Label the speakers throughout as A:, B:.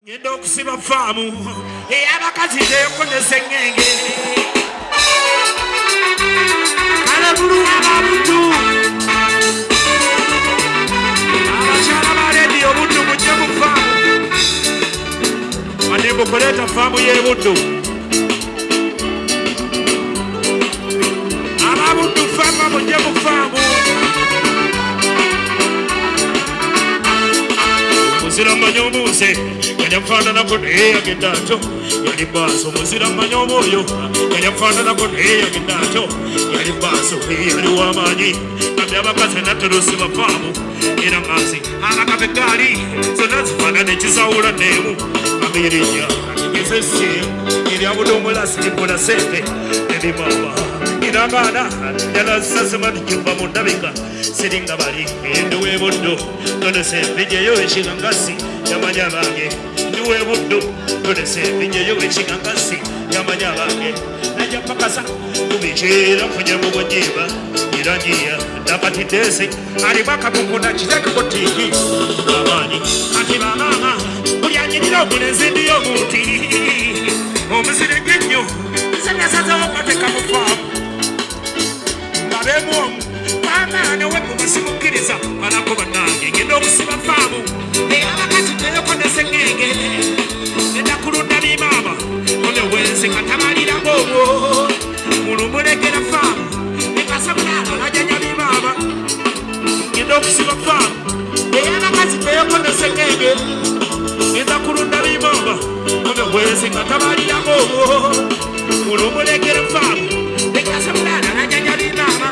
A: Ngenda okusiba faamu ey'abakazi teekonesa engenge kalabulula ababuddu abakyala ba lediyo buddu mujje mu faamu wadde mukuleeta faamu y'ebuddu ababuddu faamu mujje mu faamu omuzira mmanyi omuuse yafaananako naye yagenda atyo yali baaso omuzira mmanyi omwoyo yafaananako naye yagenda atyo yali baaso yali w'amaanyi kati abakazi natterusi bafaamu era maazi abakabe gaali zonna zifaanana ekizawula neemu amirinnya ezesi eryabudomola siribula sente ebibaba era abaana yalasasema kiva mu ndabika siringa bali endiwe buddo nonese vijeyo ekigangasi yamanya bange ndiwe buddo nonese vijeyo ekigangasi yamanya bange najja pakasa kubijeera funye mu bwajiba irangiya napatitese alibaka kukuna kitekeko tiki amaanyi ati bamama buli anyirira omulenzi ndiyo omuti omuzirenge nnyo nsenyasazawo mateka mu faamu abemwomu amaana we mubasimukkiriza balako bannange ngenda okusiba faamu ey'abakazi teyokonesa engenge ngenda kulunda bimaama one wenzi katabaliramu obwo mulumulegera faamu ekasabulaala lajanya bimaama ngenda okusiba faamu ey'abakazi teyokonesa engenge ngenda kulunda bimaama one wenzi katabaliramu obwo mulumulegera faamu ekasabulaala lajanya bimaama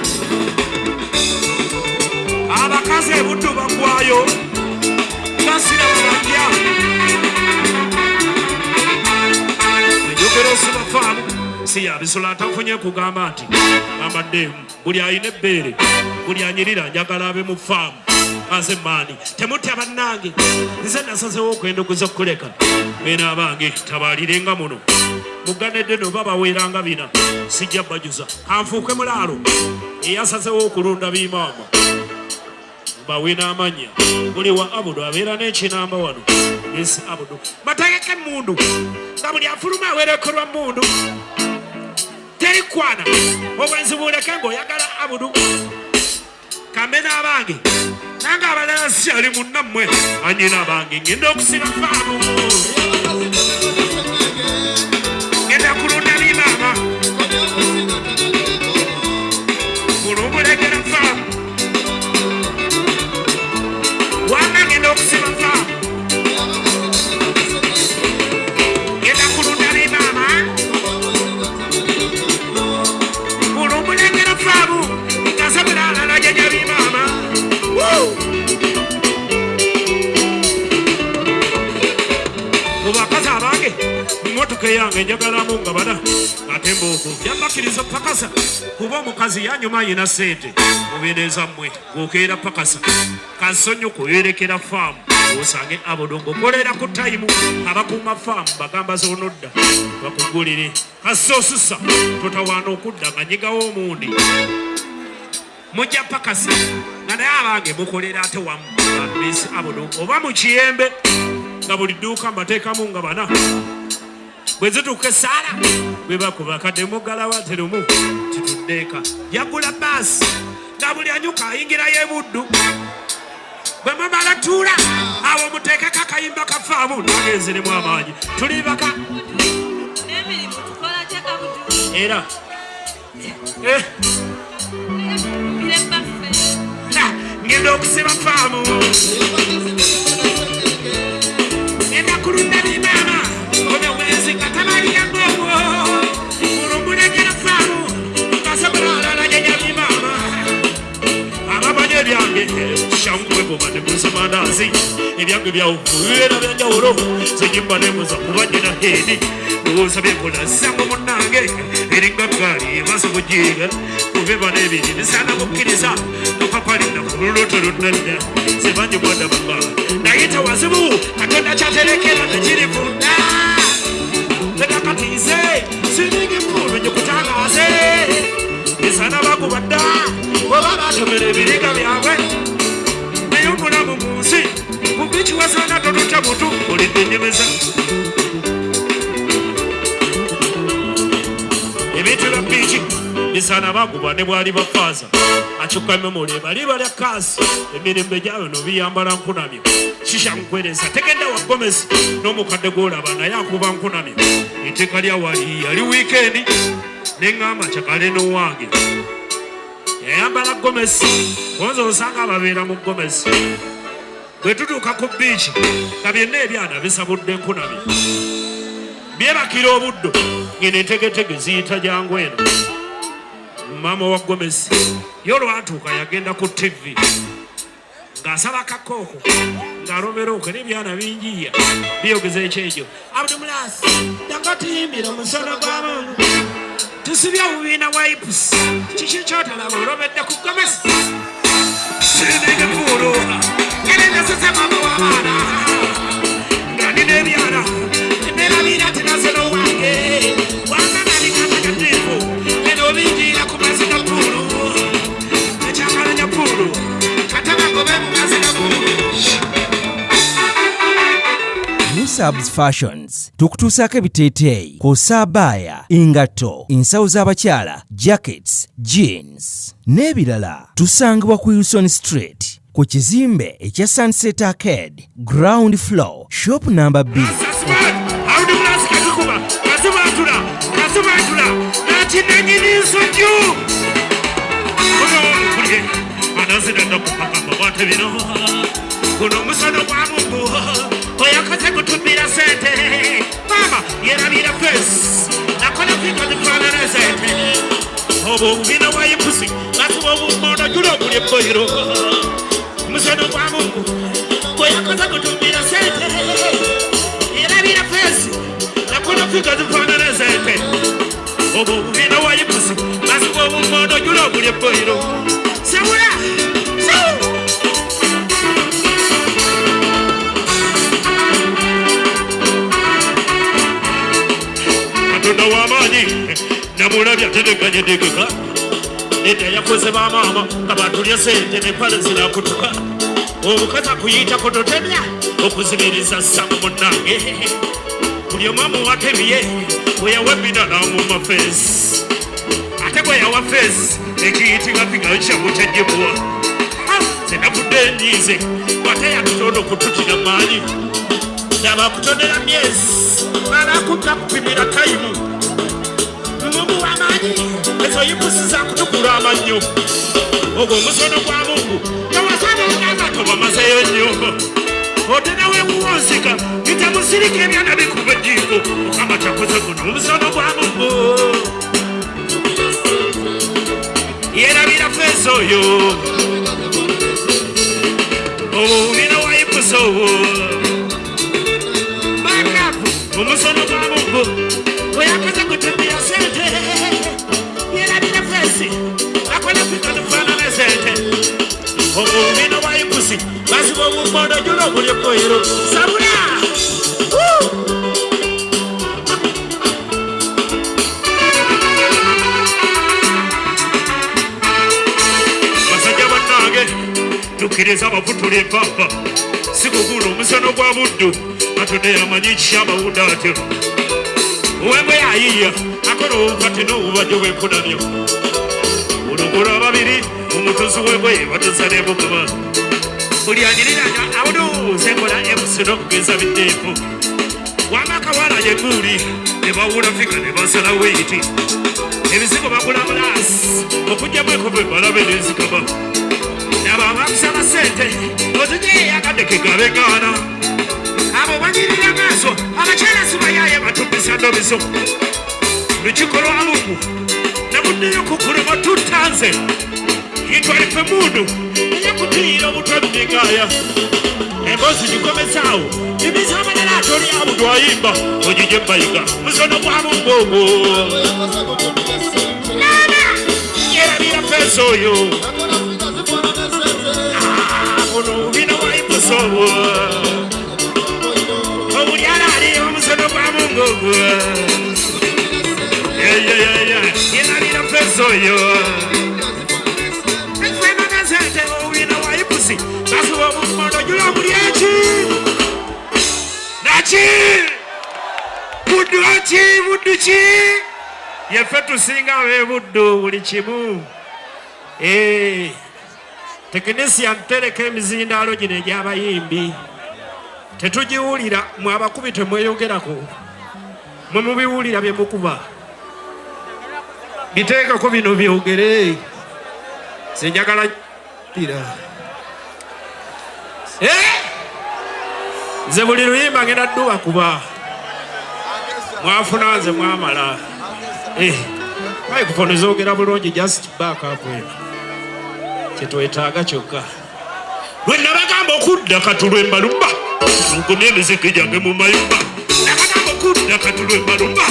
A: abakazi ebuddu bagwayo gasira babajja enjogera osiba faamu si yabisolo atafunye kugamba nti ambaddeemu buli ayina ebbeere buli anyirira njagala abe mu faamu aze maani temutya bannange nze nasazewo okwendogoza okukuleka beena abange tabalirenga muno muganedde no babaweeranga bina sijja bajuza anfuuke mulaalo eyasazewo okulunda bimaama bawina amanya buli wa abudu abeera n'ekinamba wano esi abudu mategeke mundu nga buli afuluma awerekerwa mundu terikwana obwenzi buleke ng'oyagala abudu kambe n'abange nange abalala sikyali munnammwe anyina abange ngenda okusiba faamu ngenda kulunda bimaama mulumulegera faamu wanga ngenda okusiba faamu ngenda kulunda bimaama mulumulegera faamu ngasabula alala janja bimaama mubakazi abange mmotoka yange njagalamu nga bana ate mbooko yambakiriza pakasa kuba omukazi yanyuma yina sente mubeereza mmwe gwokeera pakasa kansonyo kuyerekera faamu osange abodongo kolera ku tayimu abakuuma faamu bagamba zonodda bakugulire kasoosusa totawaana okudda nga nyigawo omundi mujja pakasa nga naye abange mukolera ate wamu abesi abodongo oba mu kiyembe nga buli dduuka mbateekamu nga bana bwe zituuka esaala bwe bakuba kadde muggalawa terumu tituddeeka yagula baasi nga buli anyuka ayingirayo ebuddu bwe mumala tuula awo muteekeko akayimba ka faamu nagenzeremu amaanyi tuli baka era ngenda okusiba faamu ngenda kulunda bimaama one wenzi katabaliramu obwo mulumulegera faamu ngasabula alala janja bimaama abamanyi ebyange shankwegoma nemuza mandaazi ebyange byawuera byanjawulo zenyimba nemuza kubanyina hedi ndowooza byekola sango munnange eringa gaali emaze bujiiga kubeba n'ebiri bisaana bukkiriza nokapalina ku luloto lunnadda zebanyi mwanda baba naye tewazibu katonda kyaterekera tekirifunda tekakatiize siringi munu nyekutangaze bisaana bakubadda oba batomera ebiriga byabwe naye omulamu mu nsi mubikiwasana tolutya mutu oli enyemeza ebitula biiki bisaana baguba ne bwali bafaaza akyuka memole bali balya kaasi emirembe gyawe nobiyambala nkunamyo shisha nkwereza tegenda wa Gomesi n'omukadde gw'olaba naye akuba nkunamyo etteeka lya wali yali wiikendi neŋŋamba kyakale n'owange yayambala Gomesi bonza osanga ababeera mu Gomesi bwe tutuuka ku biiki nga byonna ebyana bisabudde nkunamyo byebakira obuddo ngene entegetege ziyita jangu eno mama wa Gomesi y'olwatuuka yagenda ku TV ng'asaba kakooko ng'alomerooko n'ebyana bingiya biyogeza ekyejo Abdulmulasi danga tuyimbira omusono gw'abantu tusibye obubiina wipes kiki kyotalaba olobedde ku Gomesi sinengepuulu ngenengesese mama w'abaana nga nina ebyana nerabira tinaseno wange wanganalikanagatiivu eno bingiira ku mazina puulu ekyakalanya puulu katabagobe mu mazina puulu.
B: Subs Fashions tukutuusaako ebiteeteeyi kw'ossa abaya, engatto, ensawo z'abakyala, jackets, jeans n'ebirala. Tusangibwa ku Wilson Street ku kizimbe ekya Sunset Arcade ground floor shop number B.
A: Kuno musano kwa Mungu oyakaze kutumira sente mama yerabira face nakola kwika zifanana sente obo ubina wa yipusi basuba obumono julo buli boyiro musano kwa Mungu oyakaze kutumira sente yerabira face nakola kwika zifanana sente obo ubina wa yipusi basuba obumono julo buli boyiro sawula namulabya tedeganye degeka nedda yakoze bamaama abatulya sente nepale zirakutuka obukazi akuyitako totebya okuzibiriza samu munnange buli omu amuwatebiye bweyawa ebinala mu mafeesi ate bweyawa feesi ekiyitingapigayo kyamu kyajjibwa zenavudde enyize ate yatutonda okututira maanyi nabakutondera myezi balakutta kupimira tayimu Mungu wa maji ezo yipusi za kutukula amannyo ogwo omusono gwa Mungu tewasana ogamba tobamazeyo nnyo otera wewuwonsika bitamusirika ebyana bikuba ejjiiko mukama kyakoze guno omusono gwa Mungu yerabira feesi oyo obubina wa yipusi obwo bakapu omusono gwa Mungu oyakaze kutumira sente yerabira feesi akola kwika zifanana sente obubina bwa yipusi basiba obumondo julo obuli ekoyiro sabula basajja bannange tukkiriza abavutula empapa sikugula omusono gwa buddu katonda yamanyi kikyamawunda atyo uwemwe yayiya akola obukati n'obubajjo bw'enkunamyo ulugulu ababiri omutuzi w'embwe batuza n'ebuguba buli anyiriranya abuduuze enkola emusi n'okugeza biddeefu wamakawala yeguuli ne bawula fika ne basala weyiti ebizigo bagula mulaasi okugjamu enkovu ebalabe n'enzigaba nabo abakusaba sente ozije yagadde kegabegaana abo banyirira maaso abakyala sibayaye batumbisa ndobizo lukikolwa Mungu nabuddeyo kukulema tutanze yitwalife mundu eyakutiira obutwa bubigaya emboozi gikomezaawo ibizamalala atoli abudu ayimba ojije mbayiga musono gwa Mungu ogwo yerabira feesi oyo buno bubina wayipusi obwo obulyalaali omusono gwa Mungu ogwo yerabira feesi oyo efanana sente obubina wayipusi basuba obumondo jula omuli eki naki buddu ki yeffe tusinga ab'ebuddu buli kimu tekinisiya ntereka emizindaalo gino egy'abayimbi tetugiwulira mwe abakubi temweyogerako mwe mubiwulira bye mukuba biteekako bino byogere senjagala ira nze buli luyimba ngenda dduwa kuba mwafuna nze mwamala microphone zoogera bulungi just back up kyetwetaaga kyokka lwe nabagamba okudda katulwembalumba ngomye emizike gyange mu mayumba nabagamba okudda katulwembalumba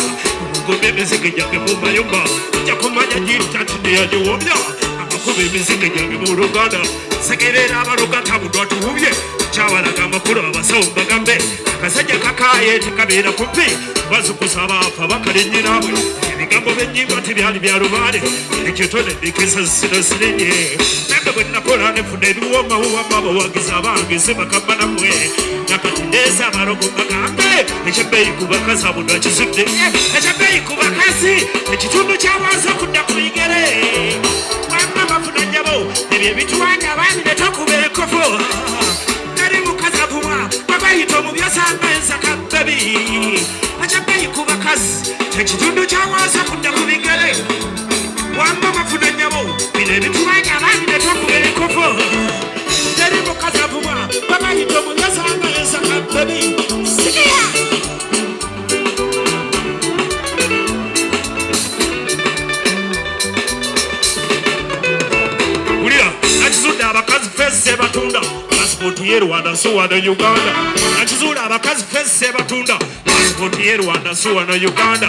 A: ngomye emizike gyange mu mayumba ojja kumanya gitatneyagiwomya amakuba emizike gyange mu luganda segerera abaloga tabudwa tuwubye kyabalaga amakulu abasawo bagambe akasajja kakaye tekabeera kumpi bazukusa abaafa bakale nnyinaabwe ebigambo by'ennyimba tebyali bya lubaale ekyetone bikisa sinosirenye nange bwe nakola nefuna ebiwomawuwama abawagizi abange sebakamba nammwe nakati ndeeza abalogo bagambe ekyebbeeyi ku bakazi abudwa kizudde ekyebbeeyi ku bakazi ekitundu kyawanza okudda ku bigere wamma bafuna nnyabo ebyo ebituwanya abaami ne takuba ekofo nali mukazi avumwa babayita omubyasanga ensaka bebi ekyebbeeyi ku bakazi ekitundu kyawanza okudda ku bigere wamma bafuna nnyabo bino ebituwanya abaami ne takuba ekofo nali mukazi avumwa babayita omubyasanga ensaka bebi sikiya abakazi fese batunda passport ye Rwanda so wana Uganda nakizula abakazi fese batunda passport ye Rwanda so wana Uganda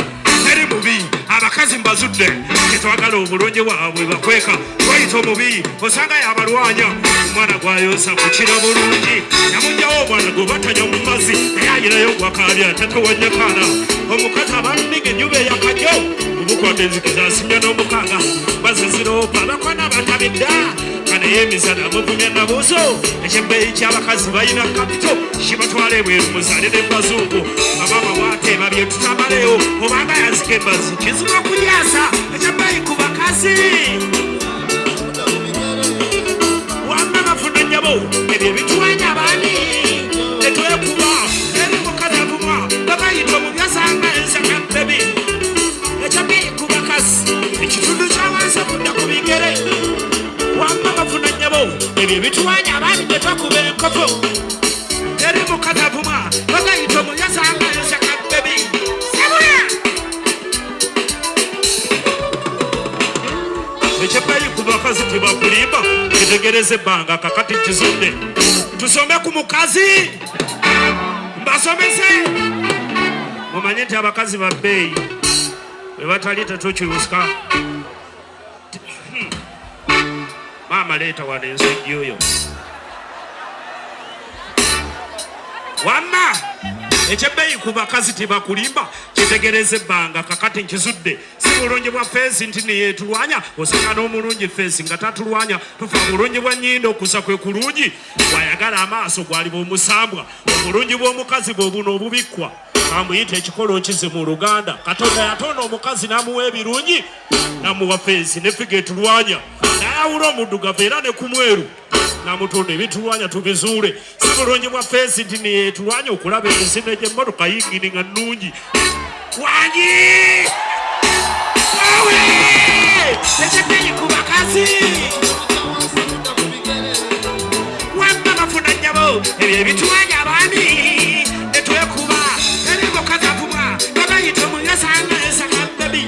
A: eri mubi abakazi mbazudde kitwagala obulungi bwabwe bakweka twayita omubi osanga yabalwanya omwana gwayosa kukira bulungi yamunjawo omwana gwebatanya mu mazzi eyayirayo gwakabya tatewanyekana omukazi abandiga enjuba eyakajjo obukwata enzikiza asimya n'omukaaga baziziroopa bakwana batabidda naye emisana muvunya nabuzo ekyebbeeyi ky'abakazi balina kapito kibatwala ebweru muzale n'embazungu abama bwateeba bye tutamaleyo obanga yazika embazi kizima okulyasa ekyebbeeyi ku bakazi wamma bafuna nnyabo ebyo ebituwanya abaani netwekuba eri mukazi avumwa babayita omubyasanga ensaka bebi ekyebbeeyi ku bakazi ekitundu kyawansi okudda ku bigere wamma bafuna nnyabo ebyo ebituwanya abaami ne takuba enkofo eri mukazi avumwa bagayita omubyasanga ensaka bebi sebuya ekyebbeeyi ku bakazi tebakulimba kitegereza ebbanga kakati kizudde tusome ku mukazi mbasomese mumanye nti abakazi ba bbeeyi bwe batali tetukyuska mama leeta wano ensujju oyo wamma ekyebbeeyi ku bakazi tebakulimba kitegereza ebbanga kakati nkizudde si bulungi bwa feesi nti neyeetulwanya osanga n'omulungi feesi nga tatulwanya tufa bulungi bwa nnyindo okusa kwe kulungi bwayagala amaaso gwaliba omusambwa obulungi bw'omukazi bwebuno obubikkwa amuyita ekikolo kize mu luganda katonda yatonda omukazi n'amuwa ebirungi n'amuwa feesi nefiga etulwanya nayawula omuddugavu era ne ku mweru namutonda ebitulwanya tubizuule si bulungi bwa feesi nti neyeetulwanya okulaba emizino egy'emmotoka yingini nga nnungi wangi awe ekyebbeeyi ku bakazi wamma bafuna nnyabo ebyo ebituwanya abaami netwekuba eri mukazi avumwa babayita omubyasanga ensaka bebi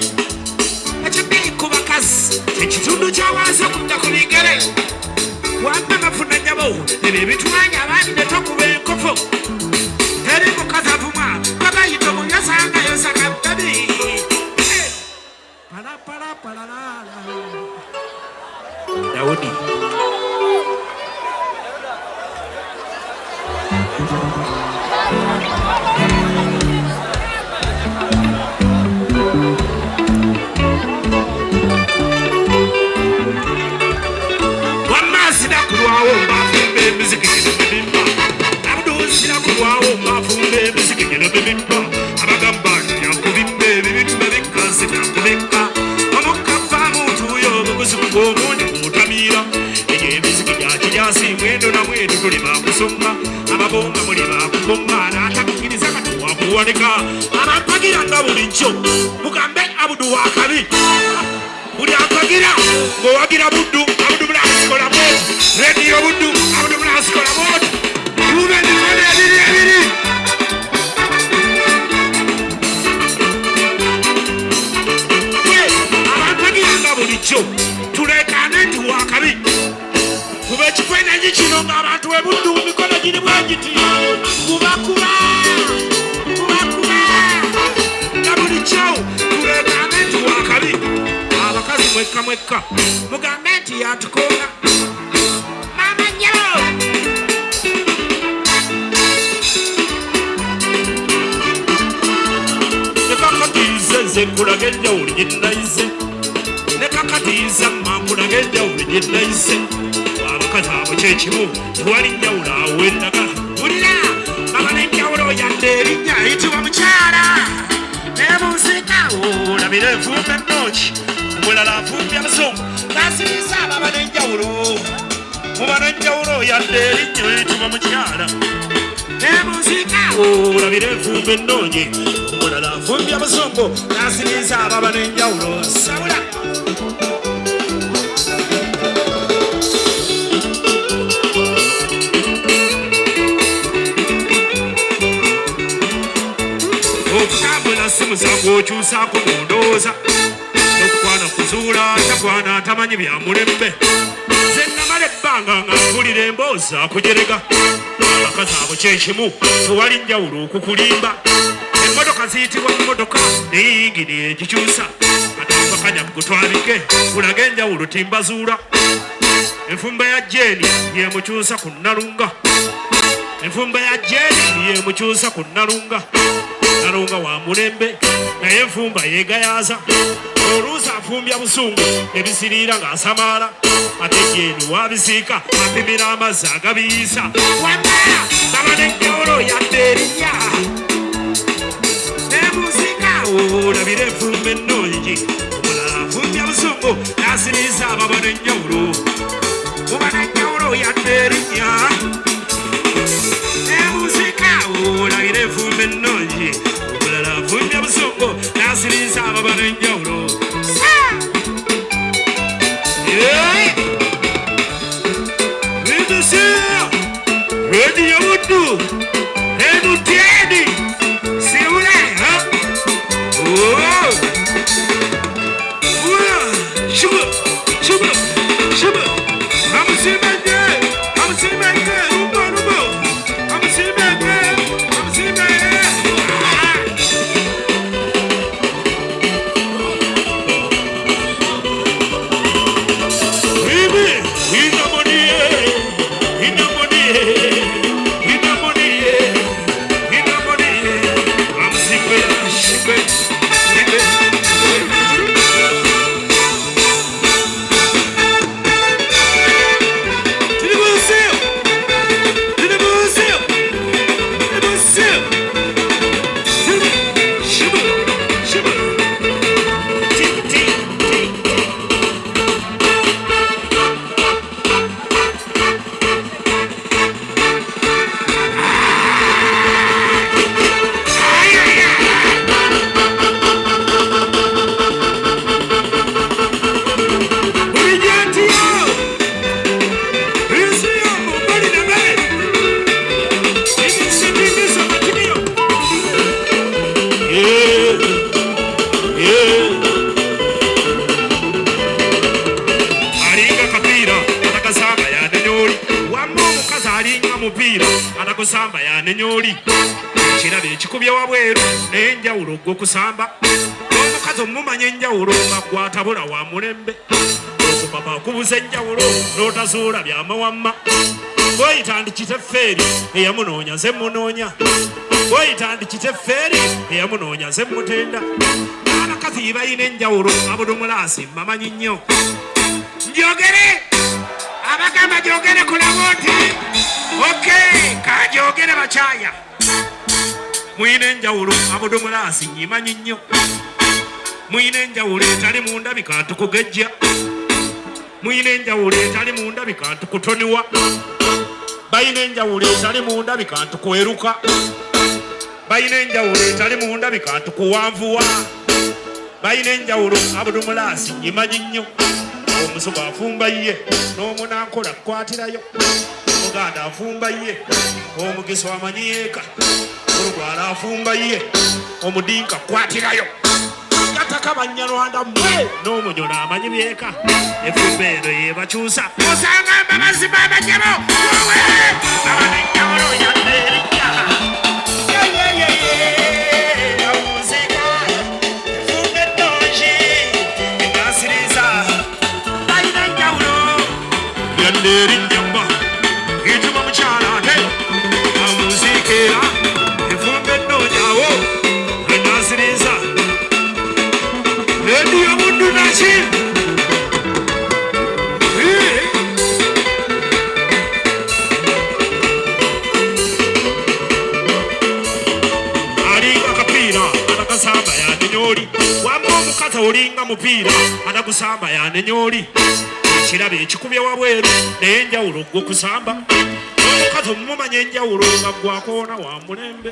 A: ekyebbeeyi ku bakazi ekitundu kyawansi okudda ku bigere wamma bafuna nnyabo ebyo ebituwanya abaami ne takuba enkofo eri mukazi avumwa babayita omubyasanga ensaka bebi Daudi wamma sida kulwawo mbafumba emizikiti tuli bakusonga ababonga muli bakubongana atakukiriza kati wakuwanika abampagira nga bulijjo mugambe Abudu wakabi buli akagira ng'owagira Buddu Abudu Bulaasikola bwoti rediyo Buddu Abudu Bulaasikola bwoti tube emikono ebiri abampagira nga bulijjo tulekane nti wakabi kuba ekifaananyi kino ng'abantu e Buddu mu mikono giri bwe giti kubakuba nga bulijjo tulekane nti wakabi abakazi mwekka mugambe nti yatukonga mama nnyo nekakatiize nze nkulaga enjawulo gye nayize nekakatiiza mankulaga enjawulo gye nayize abakazi abo kyekimu tewali njawulo awo endaga bulira baba n'enjawulo yadde erinnya ayitibwa mukyala nebunsikawo olabira enfumba ennooki omulala afumbya Muzungu nasiriza baba n'enjawulo muba n'enjawulo yadde erinnya ayitibwa mukyala nebunsikawo olabira enfumba ennooki omulala afumbya Muzungu nasiriza baba n'enjawulo sawula okutambula si musango okyusaako mu ndowooza okukwana kuzuula takwana tamanyi bya mulembe ze namala ebbanga nga mpulira emboozi akujerega abakazi abo kyekimu tewali njawulo okukulimba emmotoka ziyitibwa mmotoka neyingiri egikyusa atambakanya kugutwalike kulaga enjawulo timbazuula enfumba ya jeeni yemukyusa ku Nnalunga enfumba ya jeeni yemukyusa ku Nnalunga Nnalunga wa mulembe naye enfumba yeegayaza oluusi afumbya Busungu ebisiriira ng'asamaala ate jeeni wabisiika apimira amazzi agabiyiisa wamala baba n'enjawulo yadde erinnya nebunsikawo olabira enfumba ennungi omulala afumbya Busungu n'asiriisa baba n'enjawulo muba n'enjawulo yadde erinnya nebunsikawo olabira enfumba ennungi omulala afumbya Busungu n'asiriisa baba n'enjawulo rediyo Buddu enutyeni siwule shuba amusimenye lumo amusimenye kusamba ya nenyoli kirabe ekikubye wabweru n'enjawulo gw'okusamba omukazi omumanya enjawulo nga gwatabula wa mulembe okupapa akubuza enjawulo n'otazuula byamawamma bw'oyita ndi kiteffeeri eyamunoonya nze munoonya bw'oyita ndi kiteffeeri eyamunoonya nze mutenda abakazi balina enjawulo Abudu Mulaasi mmamanyi nnyo njogere abagamba jogere kulabooti kajogere bakyaya mwine enjawulo Abudu Mulaasi nyimanyi nnyo mwine enjawulo etali mu ndabika ntukugejja mwine enjawulo etali mu ndabika ntukutoniwa bayina enjawulo etali mu ndabika ntukweruka, bayina enjawulo etali mu ndabika ntukuwanvuwa, bayina enjawulo abudumulaasi nyimanyi nnyo, omusogo afumba ye n'omunankola kukwatirayo, omuganda afumba ye omugiso amanyi yeeka, olugwala afumba ye omudinka kwatirayo, yataka banyarwanda mwe n'omunyono amanyi byeka, efumba eno yebakyusa osanga mbabazi babajabo wowe abanenjawulo yadde erikya omuzika efumba eddongi engasiriza balina enjawulo yadde erinnyamba ituma mukyala ate omuzika era efumba eddongi awo engasiriza Redio Mundu Nachi Alinga kapira anakasamba ya nenyoli wamba omukazi olinga mupiira anakusamba ya nenyoli ekirabe ekikubye wabweru naye enjawulo gwe kusamba omukazi omumanya enjawulo nga gwakoona wa mulembe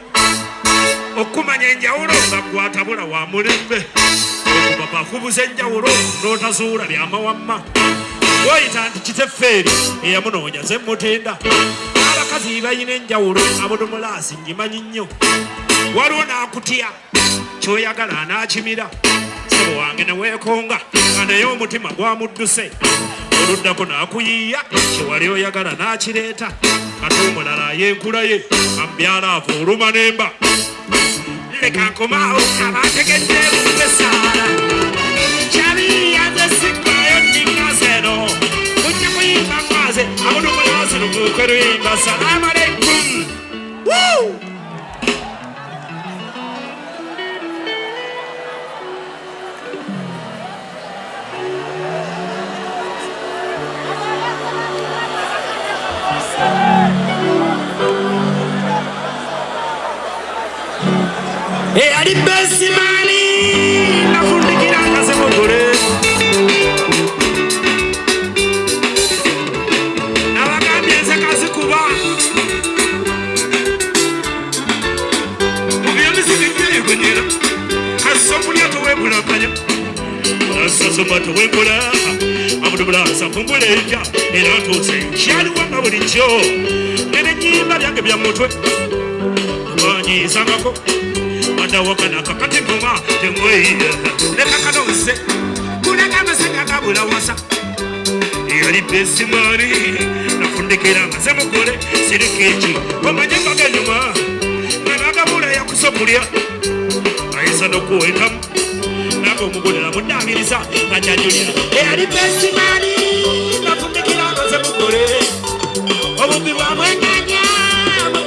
A: okumanya enjawulo nga gwatabula wa mulembe okubaba kubuza enjawulo n'otazuula byamawamma oyita nti kiteffeeri eyamunoonya ze mutenda abakazi bayina enjawulo abudumulaasi nyimanyi nnyo waliwo n'akutya kyoyagala anaakimira sebo wange neweekonga naye omutima gwamudduse oluddako n'akuyiiya kyewali oyagala n'akireeta kati omulala yenkula ye ambyala ava oluma nemba leka nkomaawo abategedde bugesaala kyaliyaze sikkayo nningaseno mujja kuyimba mwaze abudumulaasi lubuuke luyimba salaamu aleikum ali besimani nafundikira ngaze mugule nabagambye nze kazikuba mubyemisigijjeegonyera kasokulya towebulakanya asasoma towebula abudubulasa kumbula erya era ntuuse kyaliwanga bulijjo nenenyimba lyange bya mutwe banyisangako Wakana kakati ngoma temweya leka kanonse kulaga amasanga gabula wasa yali besimani nafundikira ngaze mugole sirikiki omanyemba genyuma nagagabula yakusokulya ayisa nokuwetamu naga omugole namudamiriza najajulira yali besimani nafundikira ngaze mugole obubi bwamwenganya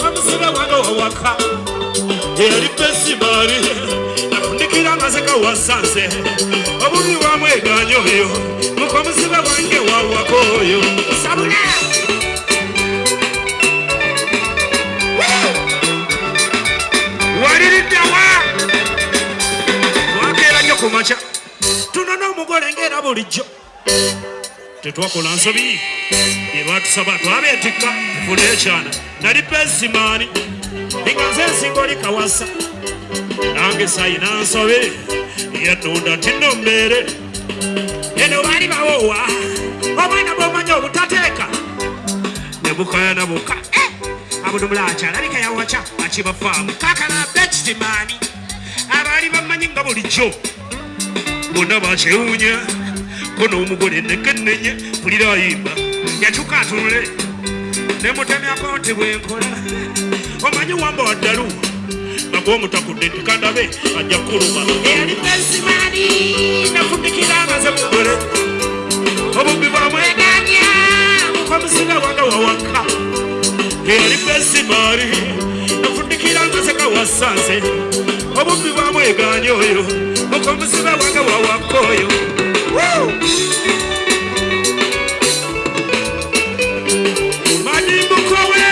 A: omusibe wange wawaka yali besimani nafundikira ngaze kawasanze obubi bwamweganya oyo mukomusibe wange wawaka oyo sabula waliriddawa twakeera nnyo kumakya tunona omugole ng'era bulijjo tetwakola nsobi yebatusaba twabeetikka tufune ekyana nali besimani inganze ensingo likawasa nange sayina nsobe yannunda tino mbeere eno baali bawowa omwana bwomanya obutateeka ne bukaya na buka abudumula akyalabika yawaca akibafaamu kakana bekitimani abaali bamanyi nga bulijjo bonna bakyewuunya ko n'omugole nekenenye pulira ayimba yakyuka atunule ne mutemyako nti bwenkola omanyi wamba waddalu nagwomutakudde ntikandabe ajja kuluma eyali besimani nafundikira ngaze mugole obubbi bwamweganya mukomusibe wange wawaka eyali besimani nafundikira ngaze kawasanze obubbi bwamweganya oyo mukomusibe wange wawaka oyo madimbukowe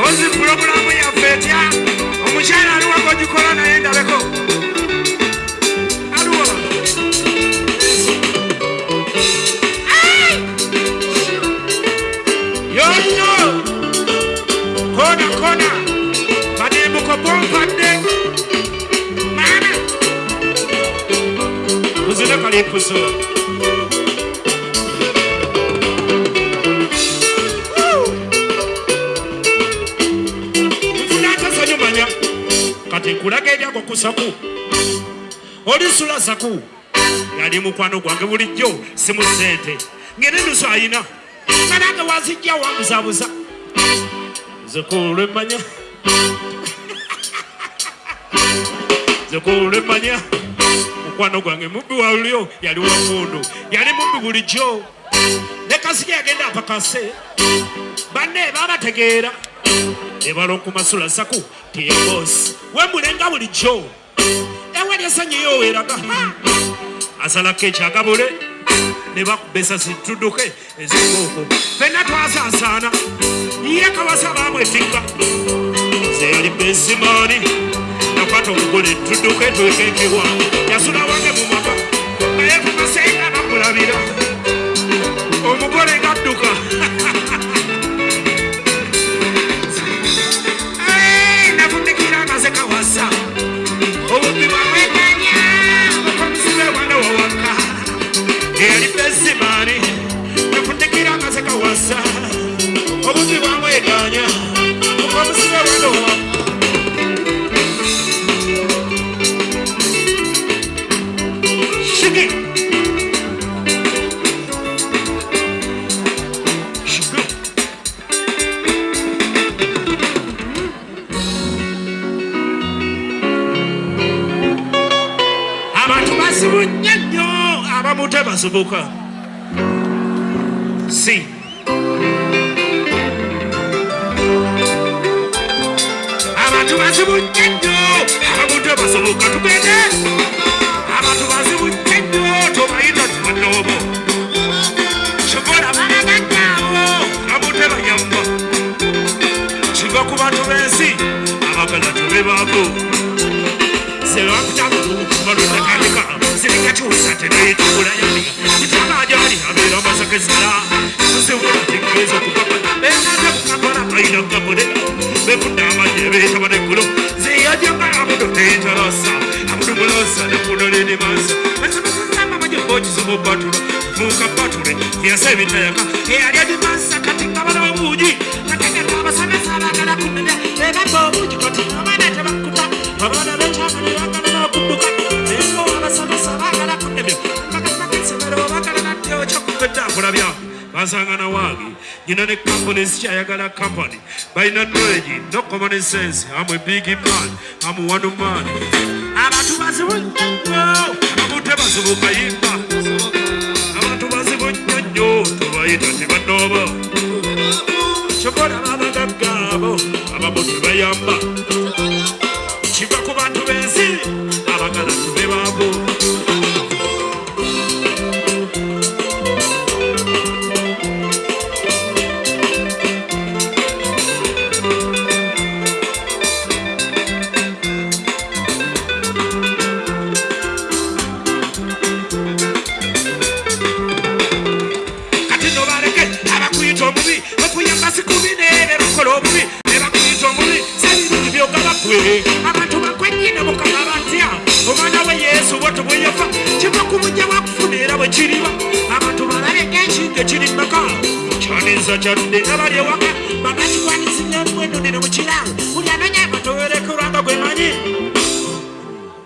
A: ozi pulogulamu yaffe etya omukyala aliwako gikola naye ndabeko aliwa obuliko bwompadde maana uzine kalipuso nfunatazanyumanya kati nkulaga ebyago kusaku olisula saku yali mukwano gwange bulijjo simu sente ng'enenusu ayina nga nange wazijja wambuzabuza zekulwemanya zekulwemanya mukwano gwange mubbi walyo yali wamundu yali mubbi bulijjo ne kasiki yagenda apakase banne babategeera ebalo kumasula saku tiyabosi wemulenga bulijjo ewali esanyiyo weraga asalako ekyagabule ne bakubesa situduke ezikooko fenna twasaasaana ye kawasa bamwetikka ze yali besimaani nakwata omugole tudduke twekekewa yasula wange mu maka naye tumasenga bakulabira omugole gadduka nafundikira ngaze kawasa obubbi bwamweganya okomusibe wana wawaka yali besimaani nafundikira ngaze kawasa obubbi bwamweganya okomusibe wana wawaka basubuka si abantu bazibunyenyo abamuntu basubuka tugende abantu bazibunyenyo tobayita tunobo shokola balagatawo abute bayamba kiva ku bantu b'ensi abagala tubebako selwakutamu balutakanika sirikakyusa tenetukulayaniga kitamajali abeera amasakezala osiwulategeeza okupapa benate kukakola ayina gabule befunda amajje beetabaneggulo zeyajanga amudo netalasa amudumulosa nekunolene masa esomesezama amajje bokisoba batulo muka batule yasa ebitayaka eyali adimasa kati ngabala obuugi kategeka abasomesa abagala kumenya ebaba obuugi kati abaana tebakuta abaana bekyagala bakudduka kulabya basangana wange nyina ne company sikyayagala company balina knowledge no common sense I'm a big man I'm one man abantu bazibunyenyo abute bazibuka yimba abantu bazibunyenyo tubayita tebanoba shokola babagagabo ababutu bayamba kiva ku bantu b'ensi abagala tube baabo abantu bakwenyine mukama batya omwana we yesu bwatu bweyafa kiva ku mujja wakufunira bwe kiriba abantu balabeka ekintu ekiri maka kyaniza kyadde nabali ewaka bagakiwanisina mwendonero mu kiraawo buli anonya amatowerekerwanga gwe manyi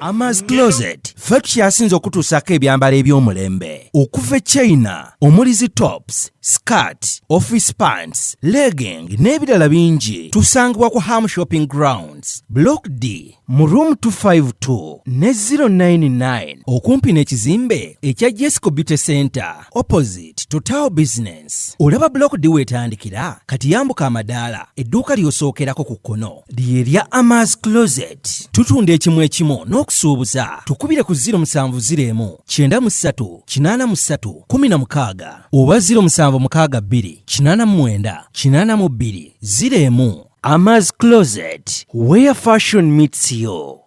B: Ama's Closet ffe tukyasinza okutuusako ebyambalo eby'omulembe okuva e China omuli zi tops skirt office pants legging n'ebirala bingi tusangibwa ku Ham Shopping Grounds Block D mu room 252 ne 099 okumpi n'ekizimbe ekya Jesco Beauty Center opposite Total Business. Olaba Block D wetandikira kati yambuka amadaala edduuka ly'osookerako ku kkono lye lya Ama's Closet. Tutunda ekimu ekimu n'okusuubuza tukubire ku 0701 93 83 16 oba 0762 89 82 01. Ama's Closet, where fashion meets you.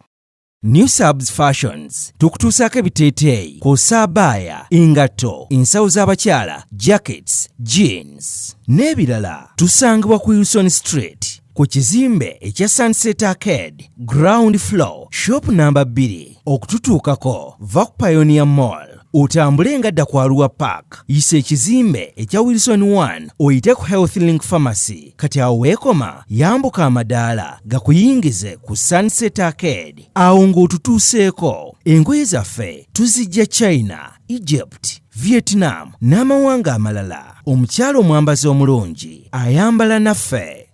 B: New Subs Fashions tukutuusaako ebiteeteeyi kw'ossa abaya engatto ensawo z'abakyala jackets jeans n'ebirala tusangibwa ku Wilson Street ku kizimbe ekya Sunset Arcade ground floor shop number 2 okututuukako va ku Pioneer Mall otambule ngadda ku Arua Park yisa ekizimbe ekya Wilson 1 oyite ku Health Link Pharmacy kati awo weekoma yambuka amadaala gakuyingize ku Sunset Arcade awo ng'otutuuseeko engoye zaffe tuzijja China, Egypt, Vietnam n'amawanga amalala omukyalo omwambazi omulungi ayambala naffe.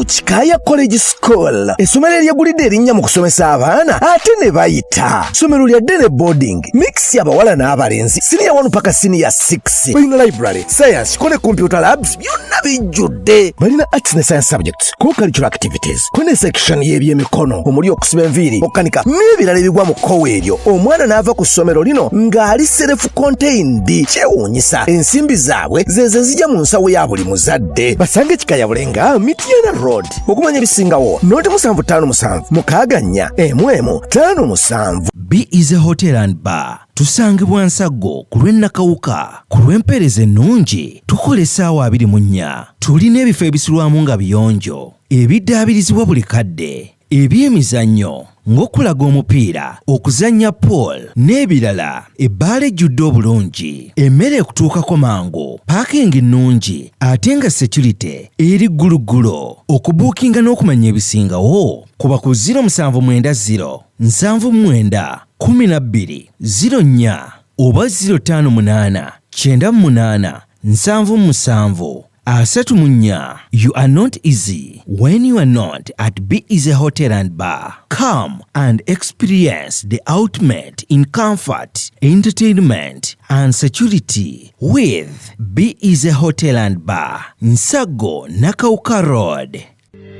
C: Kikaya College School essomero eryegulidde erinnya mu kusomesa abaana ate ne bayita ssomero lya ddene boarding mix y'abawala n'abalenzi senior 1 paka senior 6 balina library science ko ne computer labs byonna bijjudde balina arts ne science subjects co-curricular activities ko ne section y'ebyemikono omuli okusiba enviiri okukanika n'ebirala ebigwa mu kkowe eryo omwana n'ava ku ssomero lino ng'ali self contained kyewuunyisa ensimbi zaabwe zeze zijja mu nsawo ya buli muzadde basange Kikaya Bulenga Mitiana Road okumanya bisingawo noti 757 mukaganya emwemu 57.
B: B is a hotel and bar. Tusangibwa Nsago ku lw'Ennakawuka ku lw'empeereza ennungi tukola essaawa 24. Tulina ebifo ebisulwamu nga biyonjo ebiddaabirizibwa buli kadde ebyemizannyo ng'okulaga omupiira okuzannya pool n'ebirala ebbaala ejjudde obulungi emmere ekutuukako mangu paakingi nnungi ate nga security eri gguluggulo okubuukinga n'okumanya ebisingawo kuba ku 0790 79 12 04 oba 058 98 77 34. You are not easy when you are not at B is a hotel and bar. Come and experience the ultimate in comfort, entertainment and security with B is a hotel and bar. Nsago Nakauka Road.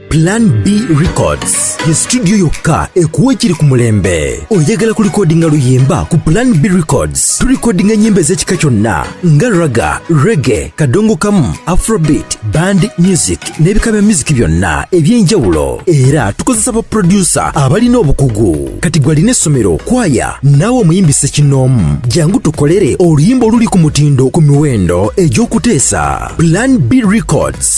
D: Plan B Records ye studio yokka ekuwa ekiri ku mulembe. Oyagala ku recordinga luyimba ku Plan B Records tulikodinga nyimbe z'ekika kyonna nga raga, reggae, kadongo kamu, afrobeat, band music n'ebika bya music byonna eby'enjawulo era tukozesa ba producer abalina obukugu. Kati gwalina essomero kwaya naawe omuyimbise kinoomu jangu tukolere oluyimba oluli ku mutindo ku miwendo egy'okuteesa. Plan B Records